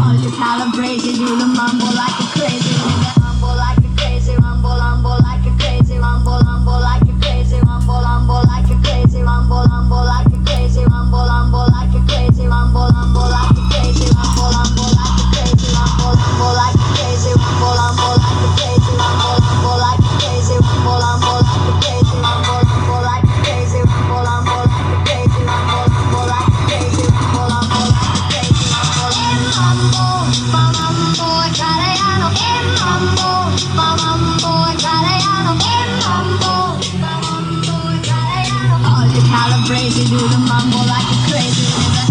All you calibrate, you do the mumble like a crazy nigga. Mumble like a crazy, rumble, rumble like a crazy, rumble, rumble like a crazy, rumble, rumble like a crazy, rumble, rumble like a crazy, rumble, rumble like a crazy, rumble, rumble like a crazy, rumble, rumble like a crazy, rumble, rumble like a crazy, rumble, rumble like a crazy, rumble, rumble like a crazy, rumble, rumble like a crazy, rumble, rumble like a crazy, rumble, rumble like a crazy, rumble, rumble like a crazy, rumble, rumble like a crazy, rumble, mambo, italiano, mambo, mambo, italiano, mambo, mambo, italiano. All you calibrate, you do the mambo like a crazy nigga.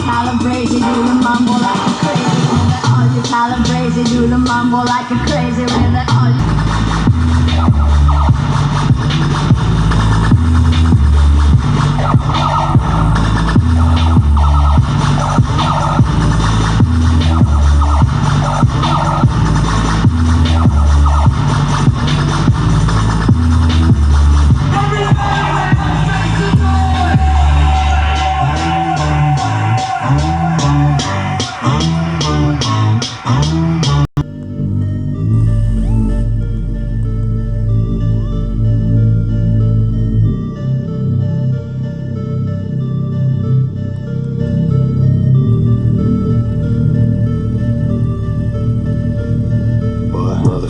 Calibrate, you do the mambo like a crazy nigga. All you calibrate, you do the mambo like a crazy nigga. All you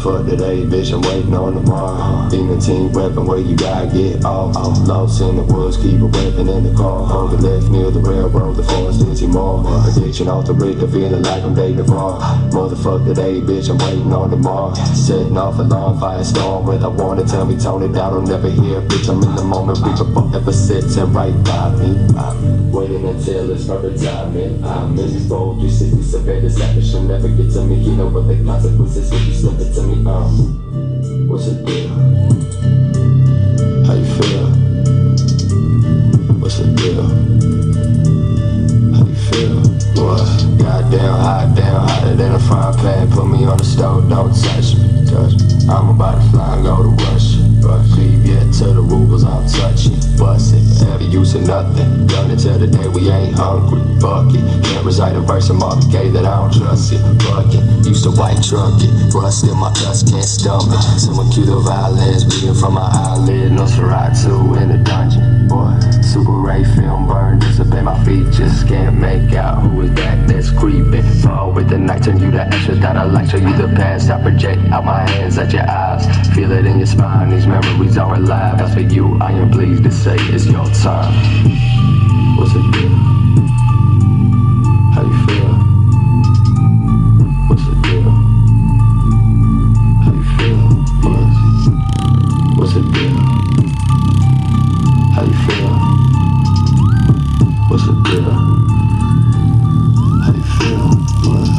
for today, bitch, I'm waiting on tomorrow. Demon team weapon where you gotta get off. Lost in the woods, keep a weapon in the car. Hold the left near the railroad, the forest Dizzy Moore. Addiction off the rig, feeling like I'm David Barr. Motherfuck today, bitch, I'm waiting on tomorrow. Setting off a long firestorm when I wanna tell me tone it down, I'll never hear, bitch, I'm in the moment, reach a fuck ever sits and right by me. I'm waiting until it's perfect timing. I'm in these bold 360 severe disaster should never get to me. You know what the consequences if you slip it to me. What's the deal? How you feel? What's the deal? How you feel? What? Goddamn hotter than a frying pan. Put me on the stove, don't touch me, touch me. I'm about to fly and go to Russia. Leave yet till the rubles I'm touching. Bust it, ever using nothing. Done until the day we ain't hungry. Fuck it, can't recite a verse of Marvin Gaye that I don't trust it. Fuck it, used to white truck it. Rust in my guts, can't stomach. Someone cue the violins bleeding from my eyelid. Nosferatu in the dungeon. Boy, Super 8 film burned, disobey my features. Can't make out who is that that's creeping. Fall with the night, turn you to ashes that I like. Show you the past, I project out my hands at your eyes. Feel it in your spine, these memories are alive. As for you, I am pleased to say it's your time. What's the deal? How you feel? What's the deal? How you feel? Yes. What's the deal? How you feel? What's the deal? How you feel? Yes.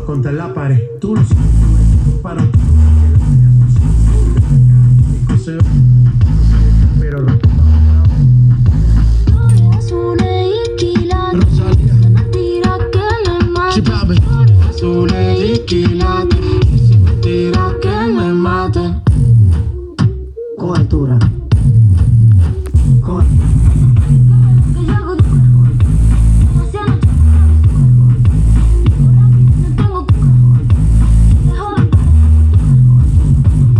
Contra la pared, tú lo sabes, para pero Azules y quilates, de mentira que me maten. azules y quilates, mentira que me maten. Cobertura.